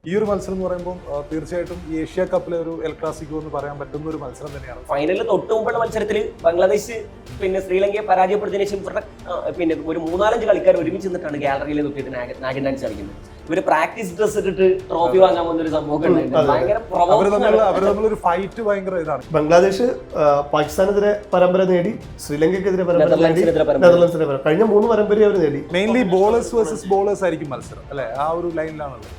ഈ ഒരു മത്സരം എന്ന് പറയുമ്പോൾ തീർച്ചയായിട്ടും ഏഷ്യ കപ്പിലെ ഒരു എൽ ക്ലാസിക്കോ എന്ന് പറയാൻ പറ്റുന്ന ഒരു മത്സരം തന്നെയാണ്. ഫൈനലിൽ തൊട്ട് മുമ്പുള്ള മത്സരത്തിൽ ബംഗ്ലാദേശ് ശ്രീലങ്കയെ പരാജയപ്പെടുത്തിയതിനു ശേഷം ഒരു 3-4 കളിക്കാർ ഒരുമിച്ച് നിന്നിട്ടാണ് ഗാലറിയിൽ നോക്കിയിട്ട് നാഗൻ ഡാൻസ് കളിക്കുന്നത്. ഇവര് പ്രാക്ടീസ് ഡ്രസ് ഇട്ടിട്ട് ട്രോഫി വാങ്ങാൻ വന്നൊരു സംഭവം ഒരു ഫൈറ്റ് ഭയങ്കര ഇതാണ്. ബംഗ്ലാദേശ് പാകിസ്ഥാനെതിരെ പരമ്പര നേടി, ശ്രീലങ്കയ്ക്കെതിരെ പരമ്പര നേടി, നെതർലൻഡ്സിനെതിരെ കഴിഞ്ഞ 3 പരമ്പര അവർ നേടി. മെയിൻലി ബോളേഴ്സ് വേഴ്സസ് ബോളേഴ്സ് ആയിരിക്കും മത്സരം അല്ലെ, ആ ഒരു ലൈനിലാണുള്ളത്.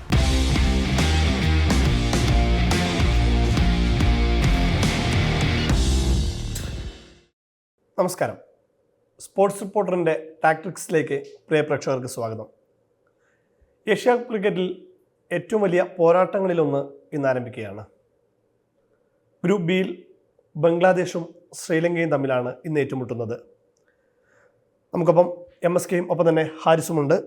നമസ്കാരം, സ്പോർട്സ് റിപ്പോർട്ടറിൻ്റെ ടാക്ടിക്സിലേക്ക് പ്രിയ പ്രേക്ഷകർക്ക് സ്വാഗതം. ഏഷ്യ ക്രിക്കറ്റിൽ ഏറ്റവും വലിയ പോരാട്ടങ്ങളിലൊന്ന് ഇന്ന് ആരംഭിക്കുകയാണ്. ഗ്രൂപ്പ് ബിയിൽ ബംഗ്ലാദേശും ശ്രീലങ്കയും തമ്മിലാണ് ഇന്ന് ഏറ്റുമുട്ടുന്നത്. നമുക്കൊപ്പം MSKയും ഒപ്പം തന്നെ ഹാരിസുമുണ്ട്.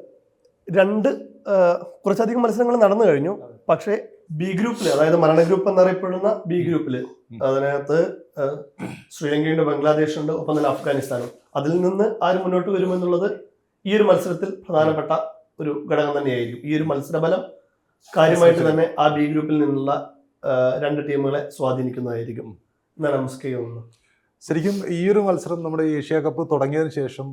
കുറച്ചധികം മത്സരങ്ങൾ നടന്നു കഴിഞ്ഞു. പക്ഷേ ബി ഗ്രൂപ്പിൽ, അതായത് മരണ ഗ്രൂപ്പ് എന്നറിയപ്പെടുന്ന ബി ഗ്രൂപ്പിൽ, അതിനകത്ത് ശ്രീലങ്കയുണ്ട്, ബംഗ്ലാദേശുണ്ട്, ഒപ്പം തന്നെ അഫ്ഗാനിസ്ഥാനും. അതിൽ നിന്ന് ആര് മുന്നോട്ട് വരുമെന്നുള്ളത് ഈ ഒരു മത്സരത്തിൽ പ്രധാനപ്പെട്ട ഒരു ഘടകം തന്നെയായിരിക്കും. ഈ ഒരു മത്സരഫലം കാര്യമായിട്ട് തന്നെ ആ ബി ഗ്രൂപ്പിൽ നിന്നുള്ള 2 ടീമുകളെ സ്വാധീനിക്കുന്നതായിരിക്കും. എന്നാണ് MSK തോന്നുന്നത്. ശരിക്കും ഈ ഒരു മത്സരം നമ്മുടെ ഏഷ്യ കപ്പ് തുടങ്ങിയതിന് ശേഷം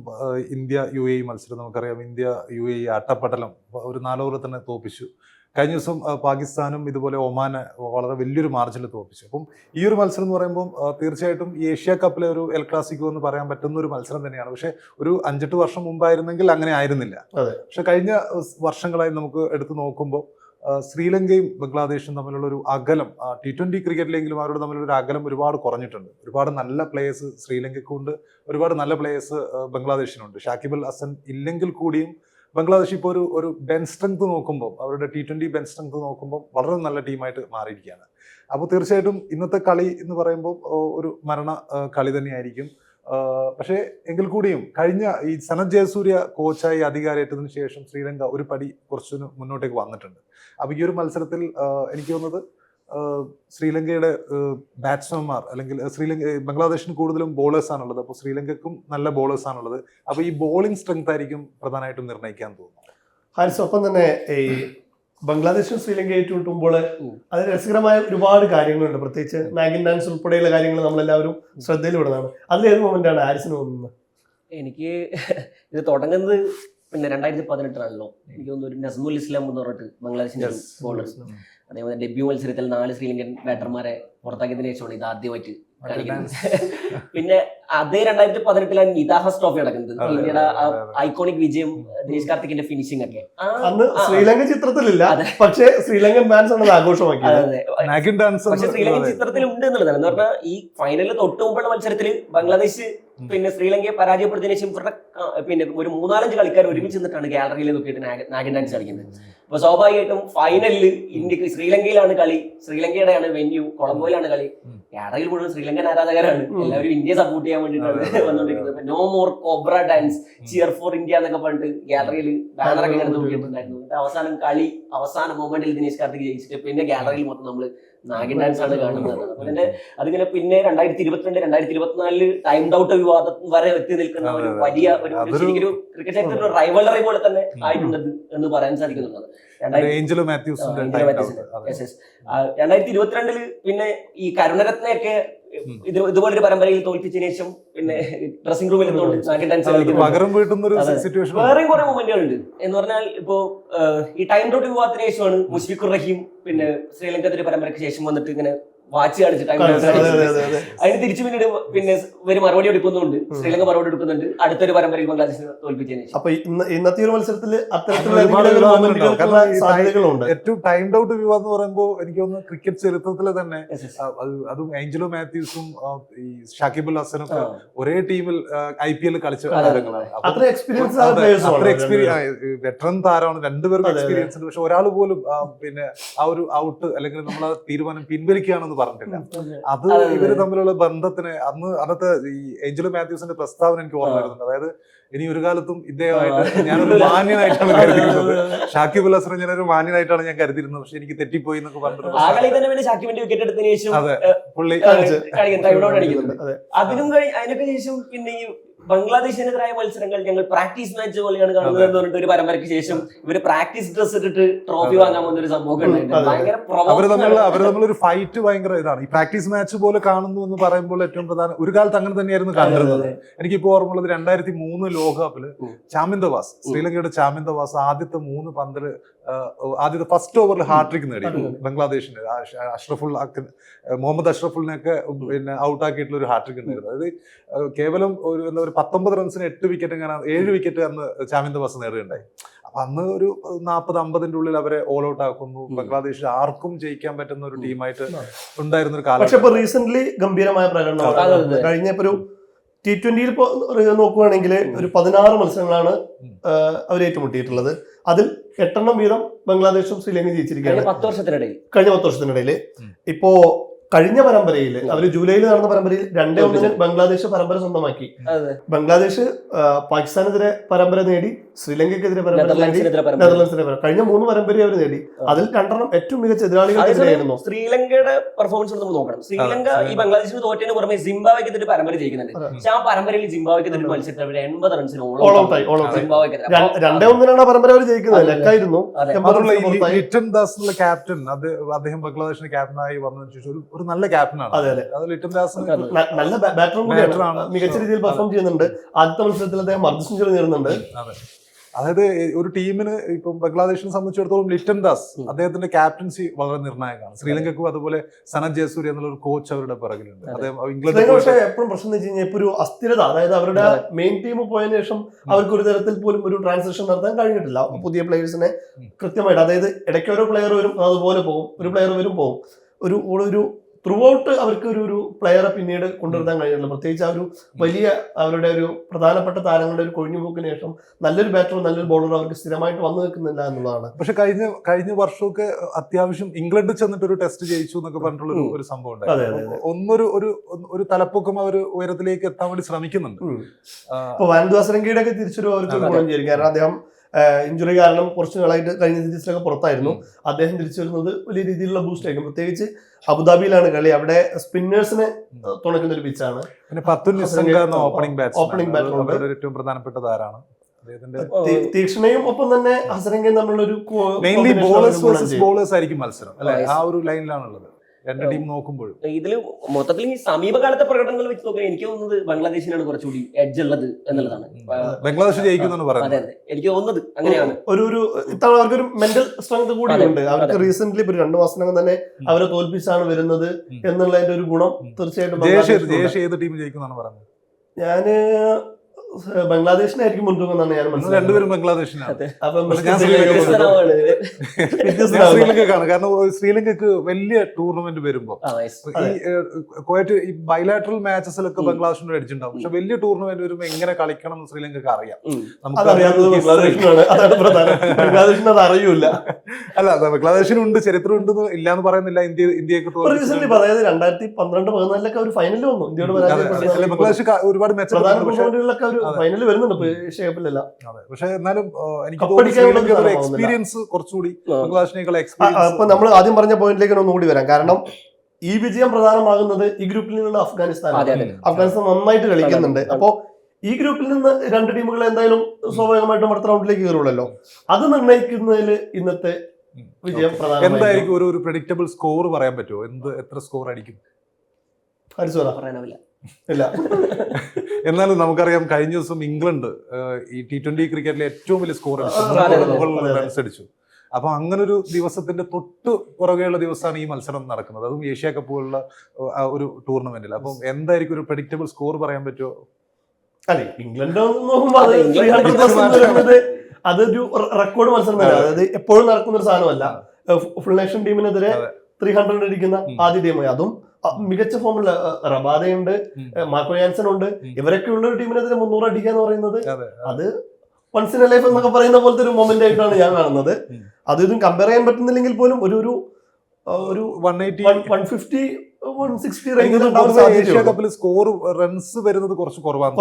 ഇന്ത്യ UAE മത്സരം നമുക്കറിയാം. ഇന്ത്യ UAE അട്ടപ്പടലം ഒരു 4 ഓവറിൽ തന്നെ തോപ്പിച്ചു. കഴിഞ്ഞ ദിവസം പാകിസ്ഥാനും ഇതുപോലെ ഒമാനെ വളരെ വലിയൊരു മാർജിനിൽ തോപ്പിച്ചു. അപ്പം ഈ ഒരു മത്സരം എന്ന് പറയുമ്പോൾ തീർച്ചയായിട്ടും ഈ ഏഷ്യ കപ്പിലെ ഒരു എൽ ക്ലാസിക്കോ എന്ന് പറയാൻ പറ്റുന്ന ഒരു മത്സരം തന്നെയാണ്. പക്ഷേ ഒരു 5-8 വർഷം മുമ്പായിരുന്നെങ്കിൽ അങ്ങനെ ആയിരുന്നില്ല. പക്ഷെ കഴിഞ്ഞ വർഷങ്ങളായി നമുക്ക് എടുത്തു നോക്കുമ്പോൾ ശ്രീലങ്കയും ബംഗ്ലാദേശും തമ്മിലുള്ള ഒരു അകലം, T20 ക്രിക്കറ്റിലെങ്കിലും അവരുടെ തമ്മിലുള്ള ഒരു അകലം ഒരുപാട് കുറഞ്ഞിട്ടുണ്ട്. ഒരുപാട് നല്ല പ്ലേയേഴ്സ് ശ്രീലങ്കയ്ക്കുണ്ട്, ഒരുപാട് നല്ല പ്ലേയേഴ്സ് ബംഗ്ലാദേശിനുണ്ട്. ഷാക്കിബ് അൽ ഹസൻ ഇല്ലെങ്കിൽ കൂടിയും ബംഗ്ലാദേശ് ഇപ്പോൾ ഒരു ബെൻ സ്ട്രെങ്ത് നോക്കുമ്പോൾ, അവരുടെ T20 ബെൻ സ്ട്രെങ്ത് നോക്കുമ്പോൾ വളരെ നല്ല ടീമായിട്ട് മാറിയിരിക്കുകയാണ്. അപ്പോൾ തീർച്ചയായിട്ടും ഇന്നത്തെ കളി എന്ന് പറയുമ്പോൾ ഒരു മരണ കളി തന്നെയായിരിക്കും. പക്ഷേ എങ്കിൽ കൂടിയും കഴിഞ്ഞ ഈ സനത് ജയസൂര്യ കോച്ചായി അധികാരേറ്റതിനു ശേഷം ശ്രീലങ്ക ഒരു പടി കുറച്ചു മുന്നോട്ടേക്ക് വന്നിട്ടുണ്ട്. അപ്പോൾ ഈ ഒരു മത്സരത്തിൽ എനിക്ക് തോന്നുന്നത് ശ്രീലങ്കയുടെ ബാറ്റ്സ്മാൻമാർ, അല്ലെങ്കിൽ ബംഗ്ലാദേശിന് കൂടുതലും ബോളേഴ്സ് ആണുള്ളത്. അപ്പോൾ ശ്രീലങ്കയ്ക്കും നല്ല ബോളേഴ്സ് ആണുള്ളത്. അപ്പോൾ ഈ ബോളിംഗ് സ്ട്രെങ്ത് ആയിരിക്കും പ്രധാനമായിട്ടും നിർണ്ണയിക്കാൻ തോന്നുന്നു. ഹാരിസ്, ഒപ്പം തന്നെ ഈ ബംഗ്ലാദേശും ശ്രീലങ്ക ഏറ്റുമുട്ടുമ്പോൾ അത് രസകരമായ ഒരുപാട് കാര്യങ്ങളുണ്ട്. പ്രത്യേകിച്ച് നാഗിൻ ഡാൻസ് ഉൾപ്പെടെയുള്ള കാര്യങ്ങൾ നമ്മളെല്ലാവരും ശ്രദ്ധയിൽപ്പെടുന്നതാണ്. അതിലേത് മൊമെന്റാണ് ഹാരിസിന് തോന്നുന്നത്? എനിക്ക് ഇത് തുടങ്ങുന്നത് 2018 എനിക്ക് തോന്നുന്നു. ഒരു നസ്മുൽ ഇസ്ലാം എന്ന് പറഞ്ഞിട്ട് ബംഗ്ലാദേശിന്റെ ബോളർ, അതേപോലെ ഡെബ്യൂ മത്സരത്തിൽ 4 ശ്രീലങ്കൻ ബാറ്റർമാരെ പുറത്താക്കിയതിനു ശേഷമാണ് ഇത് ആദ്യമായിട്ട് കളിക്കുന്നത്. പിന്നെ അതേ 2018 നിതാഹസ് ട്രോഫി നടക്കുന്നത്. ഇന്ത്യയുടെ ഐക്കോണിക് വിജയം, ദിനേശ് കാർത്തിക്കിന്റെ ഫിനിഷിംഗ് ഒക്കെ അന്ന് ശ്രീലങ്ക ചിത്രത്തിലില്ല, പക്ഷേ ശ്രീലങ്കൻ ഫാൻസ് ആണ് ആഘോഷമാക്കി. പക്ഷെ ശ്രീലങ്കൻ ചിത്രത്തിൽ ഉണ്ട് എന്നുള്ളതാണ്. എന്ന് പറഞ്ഞാൽ ഈ ഫൈനലിൽ തൊട്ട് മുമ്പുള്ള മത്സരത്തിൽ ബംഗ്ലാദേശ് ശ്രീലങ്കയെ പരാജയപ്പെടുത്തിയതിനു ശേഷം ഒരു 3-4 കളിക്കാർ ഒരുമിച്ച് നിന്നിട്ടാണ് ഗാലറിയിൽ നോക്കിയിട്ട് നാഗൻ ഡാൻസ് കളിക്കുന്നത്. അപ്പൊ സ്വാഭാവികമായിട്ടും ഫൈനലിൽ ഇന്ത്യക്ക് ശ്രീലങ്കയിലാണ് കളി, ശ്രീലങ്കയുടെയാണ് വെന്യൂ, കൊളംബോയിലാണ് കളി. ഗാലറിയിൽ മുഴുവൻ ശ്രീലങ്കൻ ആരാധകരാണ്. എല്ലാവരും ഇന്ത്യയെ സപ്പോർട്ട് ചെയ്യാൻ വേണ്ടിയിട്ടാണ് വന്നുകൊണ്ടിരിക്കുന്നത്. No more cobra dance, cheer for India എന്നൊക്കെ പറഞ്ഞിട്ട് ഗാലറിയിൽ ബാനറൊക്കെ ഇങ്ങനെ നോക്കിയിട്ടുണ്ടായിരുന്നു. അവസാനം അവസാന മൊമെന്റിൽ ദിനേശ് കാർത്തിക് ജയിച്ചിട്ട് പിന്നെ ഗാലറിയിൽ മൊത്തം നമ്മള് നാഗിൻ ഡാൻസ് ആണ് കാണുന്നത്. അതുപോലെ അതിങ്ങനെ പിന്നെ 2022-2024 ടൈംഡ് ഔട്ട് വിവാദം വരെ എത്തി നിൽക്കുന്ന ഒരു വലിയ ഒരു ക്രിക്കറ്റ് ചരിത്രത്തിൽ ഒരു റൈവലറി പോലെ തന്നെ ആയിട്ടുണ്ട് എന്ന് പറയാൻ സാധിക്കുന്നുള്ളത്. 2022 പിന്നെ ഈ കരുണരത്നയൊക്കെ ഇതുപോലൊരു പരമ്പരയിൽ തോൽപ്പിച്ചതിനു ശേഷം പിന്നെ ഡ്രസ്സിംഗ് റൂമിൽ നാഗിൻ ഡാൻസ് വേറെയും കുറെ മൊമെന്റുകളുണ്ട്. എന്ന് പറഞ്ഞാൽ ഇപ്പോ ഈ ടൈം ഔട്ട് വിവാദത്തിന് ശേഷമാണ് മുഷ്ഫിഖുർ റഹീം പിന്നെ ശ്രീലങ്കത്തിന്റെ പരമ്പരയ്ക്ക് ശേഷം വന്നിട്ട് ഇങ്ങനെ വാച്ച് കാണിച്ചിട്ട് അതിന് തിരിച്ചു പിന്നീട് പിന്നെ ഒരു മറുപടി എടുക്കുന്നുണ്ട്. ശ്രീലങ്ക മറുപടി എടുക്കുന്നുണ്ട് അടുത്തൊരു പരമ്പരയിൽ ബംഗ്ലാദേശിനെ തോൽപ്പിച്ചതിന് ശേഷം. അപ്പൊ ഇന്നത്തെ ഒരു മത്സരത്തിൽ ഏറ്റവും ടൈംഡ് ഔട്ട് വിവാദം എന്ന് പറയുമ്പോൾ എനിക്ക് തോന്നുന്നു ക്രിക്കറ്റ് ചരിത്രത്തിലെ തന്നെ, അതും ഏഞ്ചലോ മാത്യൂസും ഈ ഷാക്കിബ് അൽ ഹസനും ഒരേ ടീമിൽ IPL കളിച്ച താരങ്ങളാണ്. വെറ്ററൻ താരമാണ്, രണ്ടുപേർക്കും എക്സ്പീരിയൻസ് ഉണ്ട്. പക്ഷെ ഒരാൾ പോലും പിന്നെ ആ ഒരു ഔട്ട് അല്ലെങ്കിൽ നമ്മൾ ആ തീരുമാനം പിൻവലിക്കുകയാണെന്ന് പറഞ്ഞിട്ടില്ല. അത് ഇവര് തമ്മിലുള്ള ബന്ധത്തിന് അന്നത്തെ ഈ ഏഞ്ചലോ മാത്യൂസിന്റെ പ്രസ്താവന എനിക്ക് ഓർമ്മ വരുന്നുണ്ട്. അതായത് ഇനി ഒരു കാലത്തും ഇദ്ദേഹമായിട്ട് ഞാനൊരു മാന്യനായിട്ടാണ് കരുതിയിരുന്നത്, ഷാക്കിബ് അൽ ഹസനെ ഞാനൊരു മാന്യനായിട്ടാണ് ഞാൻ കരുതിയിരുന്നത്. പക്ഷെ എനിക്ക് തെറ്റിപ്പോയി എന്നൊക്കെ പറഞ്ഞിട്ട് അതെ പുള്ളി അതിനും അതിനൊക്കെ ശേഷം പിന്നെ ഈ ബംഗ്ലാദേശിനെതിരായ മത്സരങ്ങൾ ഞങ്ങൾ പ്രാക്ടീസ് മാച്ച് പോലെയാണ് കാണുന്നത് എന്ന് പറഞ്ഞിട്ട് ഒരു പരമ്പരയ്ക്ക് ശേഷം ഇവര് പ്രാക്ടീസ് ഡ്രസ് ഇട്ടിട്ട് ട്രോഫി വാങ്ങാൻ വന്ന ഒരു സംഭവം ഭയങ്കര അവര് തമ്മിലൊരു ഫൈറ്റ് ഭയങ്കര ഇതാണ്. ഈ പ്രാക്ടീസ് മാച്ച് പോലെ കാണുന്നു എന്ന് പറയുമ്പോൾ ഏറ്റവും പ്രധാനം, ഒരു കാലത്ത് അങ്ങനെ തന്നെയായിരുന്നു കണ്ടിരുന്നത്. എനിക്കിപ്പോ ഓർമ്മയുള്ളത് 2003 ലോകകപ്പില് ചാമിന്ദവാസ്, ശ്രീലങ്കയുടെ ചാമിന്ദവാസ് ആദ്യത്തെ 3 പന്തില് ആദ്യത്തെ ഫസ്റ്റ് ഓവറിൽ ഹാട്രിക് നേടി ബംഗ്ലാദേശിന്. മുഹമ്മദ് അഷ്റഫുലിനെയൊക്കെ പിന്നെ ഔട്ടാക്കിയിട്ടുള്ള ഒരു ഹാട്രിക് ഉണ്ടായിരുന്നു. അതായത് കേവലം ഒരു 19 റൺസിന് 8 വിക്കറ്റ്, ഇങ്ങനെ 7 വിക്കറ്റ് അന്ന് ചാമിന്ദവാസ് നേടുകയുണ്ടായി. അപ്പൊ അന്ന് ഒരു 40-50 ഉള്ളിൽ അവരെ ഓൾ ഔട്ട് ആക്കുന്നു. ബംഗ്ലാദേശ് ആർക്കും ജയിക്കാൻ പറ്റുന്ന ഒരു ടീമായിട്ട് ഉണ്ടായിരുന്ന ഒരു കാലം. പക്ഷെ ഇപ്പൊ റീസെന്റ് ഗംഭീരമായ പ്രകടനമാണ്. കഴിഞ്ഞ ഒരു T20 നോക്കുകയാണെങ്കിൽ ഒരു 16 മത്സരങ്ങളാണ് അവർ ഏറ്റുമുട്ടിയിട്ടുള്ളത്. അതിൽ 8 വീതം ബംഗ്ലാദേശും ശ്രീലങ്കയും ജയിച്ചിരിക്കുകയാണ് കഴിഞ്ഞ 10 വർഷത്തിനിടയിൽ. ഇപ്പോ കഴിഞ്ഞ പരമ്പരയിൽ അവർ ജൂലൈയിൽ നടന്ന പരമ്പരയിൽ 2-1 ബംഗ്ലാദേശ് പരമ്പര സ്വന്തമാക്കി. ബംഗ്ലാദേശ് പാകിസ്ഥാനെതിരെ പരമ്പര നേടി, ശ്രീലങ്കയ്ക്കെതിരെ പരമ്പര നേടി, നെതർലൻഡ്സിനെതിരെ കഴിഞ്ഞ 3 പരമ്പരയും അവർ നേടി. അതിൽ 2 ഏറ്റവും മികച്ച എതിരാളികളായിരുന്നു. ശ്രീലങ്കയുടെ പെർഫോമൻസ് നമ്മൾ നോക്കണം. ശ്രീലങ്ക ഈ ബംഗ്ലാദേശിന് തോറ്റതിന് പുറമെ സിംബാബ്വേക്കെതിരെ പരമ്പര ജയിക്കുന്നുണ്ട്. പക്ഷെ ആ പരമ്പരയിൽ സിംബാബ്വേക്കെതിരെ മത്സരത്തിൽ അവർ 80 റൺസിന് ഓൾ ഔട്ടായി. 2-1 പരമ്പര അവർ ജയിക്കുന്നത് ലെക്കായിരുന്നു. ലിറ്റൻ ദാസ് എന്നുള്ള ക്യാപ്റ്റൻ, അദ്ദേഹം ബംഗ്ലാദേശിന്റെ ക്യാപ്റ്റനായി വന്നതിന് ശേഷം ഒരു നല്ല ക്യാപ്റ്റനാണ്. അത് ലിറ്റൻ ദാസ് നല്ല ബാറ്ററും കൂടിയാണ്, മികച്ച രീതിയിൽ പെർഫോം ചെയ്യുന്നുണ്ട്. ആദ്യത്തെ മത്സരത്തിൽ അദ്ദേഹം അർദ്ധ-സെഞ്ചുറി നേടുന്നുണ്ട്. അതായത് ഒരു ടീമിന് ഇപ്പം ബംഗ്ലാദേശിനെ സംബന്ധിച്ചിടത്തോളം ലിറ്റൻ ദാസ് അദ്ദേഹത്തിന്റെ ക്യാപ്റ്റൻസി വളരെ നിർണായകമാണ്. ശ്രീലങ്കയ്ക്കും അതുപോലെ സനത് ജയസൂര്യ എന്നുള്ള ഒരു കോച്ച് അവരുടെ പിറകിലുണ്ട്. അദ്ദേഹം ഇംഗ്ലണ്ട്. പക്ഷേ എപ്പോഴും പ്രശ്നം എന്ന് വെച്ച് കഴിഞ്ഞാൽ ഇപ്പൊ ഒരു അസ്ഥിരത, അതായത് അവരുടെ മെയിൻ ടീം പോയതിനു ശേഷം അവർക്ക് ഒരു തരത്തിൽ പോലും ഒരു ട്രാൻസാക്ഷൻ നടത്താൻ കഴിഞ്ഞിട്ടില്ല. പുതിയ പ്ലേയേഴ്സിനെ കൃത്യമായിട്ട്, അതായത് ഇടയ്ക്ക് ഓരോ പ്ലെയർ വരും, അതുപോലെ പോകും, ഒരു പ്ലെയർ വരും പോകും. ഒരു ത്രൂ ഔട്ട് അവർക്ക് ഒരു പ്ലെയറെ പിന്നീട് കൊണ്ടുവരാൻ കഴിഞ്ഞിട്ടില്ല. പ്രത്യേകിച്ച് ആ ഒരു വലിയ അവരുടെ ഒരു പ്രധാനപ്പെട്ട താരങ്ങളുടെ ഒരു കൊഴിഞ്ഞുപോക്കിന് ശേഷം നല്ലൊരു ബാറ്ററും നല്ലൊരു ബോളറും അവർക്ക് സ്ഥിരമായിട്ട് വന്നു നിൽക്കുന്നില്ല എന്നുള്ളതാണ്. പക്ഷെ കഴിഞ്ഞ വർഷമൊക്കെ അത്യാവശ്യം ഇംഗ്ലണ്ട് ചെന്നിട്ട് ഒരു ടെസ്റ്റ് ജയിച്ചു എന്നൊക്കെ പറഞ്ഞിട്ടുള്ള ഒരു സംഭവം ഉണ്ടായി. ഒരു തലപ്പൊക്കം അവർ ഉയരത്തിലേക്ക് എത്താൻ വേണ്ടി ശ്രമിക്കുന്നുണ്ട്. ഇപ്പൊ വാൻഡുവാസരംഗയുടെ ഒക്കെ തിരിച്ചൊരു അവർക്ക് ഗുണം ചെയ്യും. കാരണം അദ്ദേഹം ഇഞ്ചുറി കാരണം കുറച്ച് നാളായിട്ട് കഴിഞ്ഞ സീരീസിലൊക്കെ പുറത്തായിരുന്നു. അദ്ദേഹം തിരിച്ചു വരുന്നത് വലിയ രീതിയിലുള്ള ബൂസ്റ്റ് ആയിരിക്കും. പ്രത്യേകിച്ച് അബുദാബിയിലാണ് കളി, അവിടെ സ്പിന്നേഴ്സിനെ തുണയ്ക്കുന്ന ഒരു പിച്ചാണ്. ഓപ്പണിംഗ് ബാറ്റ്സ്മാൻ ഏറ്റവും പ്രധാനപ്പെട്ട താരമാണ്. തീക്ഷ്ണയും ഒപ്പം തന്നെ ഹസരംഗയും തമ്മിലുള്ള ഒരു മെയിൻലി ബോളേഴ്സ് ആയിരിക്കും മത്സരം അല്ലെ, ആ ഒരു ലൈനിലാണുള്ളത് രണ്ട് ടീം നോക്കുമ്പോഴും. ഇതില് മൊത്തത്തിൽ ഈ സമീപകാലത്തെ പ്രകടനങ്ങൾ വെച്ച് നോക്കാൻ എനിക്ക് തോന്നുന്നത് ബംഗ്ലാദേശിനാണ് കുറച്ചുകൂടി എഡ്ജ് ഉള്ളത് എന്നുള്ളതാണ്. ബംഗ്ലാദേശ് ജയിക്കുന്നാണ് പറയുന്നത്. അതെ, എനിക്ക് തോന്നുന്നത് അങ്ങനെയാണ്. ഒരു ഇത്തവണ അവർക്കൊരു മെന്റൽ സ്ട്രെങ്ത് കൂടിയുണ്ട്. അവർക്ക് റീസെന്റ് ഒരു 2 മാസത്തിനകം തന്നെ അവരെ തോൽപ്പിച്ചാണ് വരുന്നത് എന്നുള്ളതിന്റെ ഒരു ഗുണം തീർച്ചയായിട്ടും. ജയേഷ് ഏത് ടീം ജയിക്കുന്നാണ് പറയുന്നത്? ഞാന് ബംഗ്ലാദേശിനായിരിക്കും മുൻതൂക്കം ഞാൻ മനസ്സിലാക്കി. രണ്ടുപേരും ബംഗ്ലാദേശിനാണ്. ശ്രീലങ്കക്കാണ്. കാരണം ശ്രീലങ്കക്ക് വലിയ ടൂർണമെന്റ് വരുമ്പോ ഈ ബൈലാറ്ററൽ മാച്ചസിലൊക്കെ ബംഗ്ലാദേശിനോട് അടിച്ചിട്ടുണ്ടാവും. പക്ഷെ വലിയ ടൂർണമെന്റ് വരുമ്പോ എങ്ങനെ കളിക്കണം എന്ന് ശ്രീലങ്കക്ക് അറിയാം. അറിയൂല. അല്ല, ബംഗ്ലാദേശിനുണ്ട്, ചരിത്രമുണ്ട്, ഇല്ലാന്ന് പറയുന്നില്ല. ഇന്ത്യക്ക് 2012-14 ഒരു ഫൈനലിൽ വന്നു. ഇന്ത്യയോട് ബംഗ്ലാദേശ് ഒരുപാട് മെച്ചപ്പെട്ട ഫൈനലിൽ വരുന്നുണ്ട് ഏഷ്യ കപ്പിലല്ല. പക്ഷെ എന്നാലും എനിക്ക് തോന്നുന്നു എക്സ്പീരിയൻസ് കുറച്ചുകൂടി ബംഗ്ലാദേശിനേക്കാൾ എക്സ്പീരിയൻസ്. അപ്പൊ നമ്മൾ ആദ്യം പറഞ്ഞ പോയിന്റിലേക്ക് ഒന്നുകൂടി വരാം. കാരണം ഈ വിജയം പ്രധാനമാകുന്നത് ഈ ഗ്രൂപ്പിൽ നിന്നുള്ള അഫ്ഗാനിസ്ഥാൻ നന്നായിട്ട് കളിക്കുന്നുണ്ട്. അപ്പോ ഈ ഗ്രൂപ്പിൽ നിന്ന് 2 ടീമുകൾ എന്തായാലും സ്വാഭാവികമായിട്ടും അടുത്ത റൗണ്ടിലേക്ക് കയറുള്ളല്ലോ. അത് നിർണ്ണയിക്കുന്നതിൽ ഇന്നത്തെ വിജയം പ്രധാനം. എന്തായിരിക്കും ഒരു പ്രെഡിക്റ്റബിൾ സ്കോർ പറയാൻ പറ്റുമോ? എത്ര സ്കോർ അടിക്കും? പറയാനാവില്ല. ഇല്ല. എന്നാലും നമുക്കറിയാം കഴിഞ്ഞ ദിവസം ഇംഗ്ലണ്ട് ഈ T20 ക്രിക്കറ്റിലെ ഏറ്റവും വലിയ സ്കോർ റൺസ് അടിച്ചു. അപ്പൊ അങ്ങനെ ഒരു ദിവസത്തിന്റെ തൊട്ട് പുറകെയുള്ള ദിവസമാണ് ഈ മത്സരം നടക്കുന്നത്, അതും ഏഷ്യ കപ്പ് പോലുള്ള ഒരു ടൂർണമെന്റിൽ. അപ്പം എന്തായിരിക്കും ഒരു പ്രെഡിക്റ്റബിൾ സ്കോർ പറയാൻ പറ്റുമോ? അല്ലെ, ഇംഗ്ലണ്ട് അതൊരു റെക്കോർഡ് മത്സരം തന്നെ. അതായത് എപ്പോഴും നടക്കുന്ന ഒരു സാധനമല്ല. ഫുൾ നേഷൻ ടീമിനെതിരെ 300 അടിക്കുന്ന ആദ്യ ടീമായി, അതും മികച്ച ഫോമുള്ള റബാദയുണ്ട്, മാർക്കോ യാൻസൺ ഉണ്ട്. ഇവരൊക്കെ ഉള്ള ഒരു ടീമിനെതിരെ 300 അടിക്കുക എന്ന് പറയുന്നത് അത് വൺസ് ഇൻ എ ലൈഫ് എന്നൊക്കെ പറയുന്ന പോലത്തെ ഒരു മൊമെന്റ് ആയിട്ടാണ് ഞാൻ കാണുന്നത്. അതൊന്നും കമ്പയർ ചെയ്യാൻ പറ്റുന്നില്ലെങ്കിൽ പോലും ഒരു 180, 150, 160 ഏഷ്യ കപ്പിൽ സ്കോർ റൺസ് വരുന്നത് കുറച്ച് കുറവാണ്.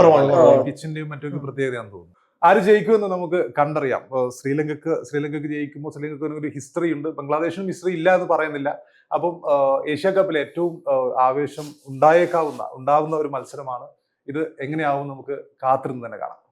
പിച്ചിന്റെയും മറ്റൊക്കെ പ്രത്യേകതയാണെന്ന് തോന്നുന്നു. ആര് ജയിക്കുമെന്ന് നമുക്ക് കണ്ടറിയാം. ശ്രീലങ്കക്ക് ജയിക്കുമ്പോൾ ശ്രീലങ്കക്ക് ഒരു ഹിസ്റ്ററി ഉണ്ട്, ബംഗ്ലാദേശിനും ഹിസ്റ്ററി ഇല്ല എന്ന് പറയുന്നില്ല. അപ്പം ഏഷ്യ കപ്പിൽ ഏറ്റവും ആവേശം ഉണ്ടാവുന്ന ഒരു മത്സരമാണ് ഇത് എങ്ങനെയാവും നമുക്ക് കാത്തിരുന്ന് തന്നെ കാണാം.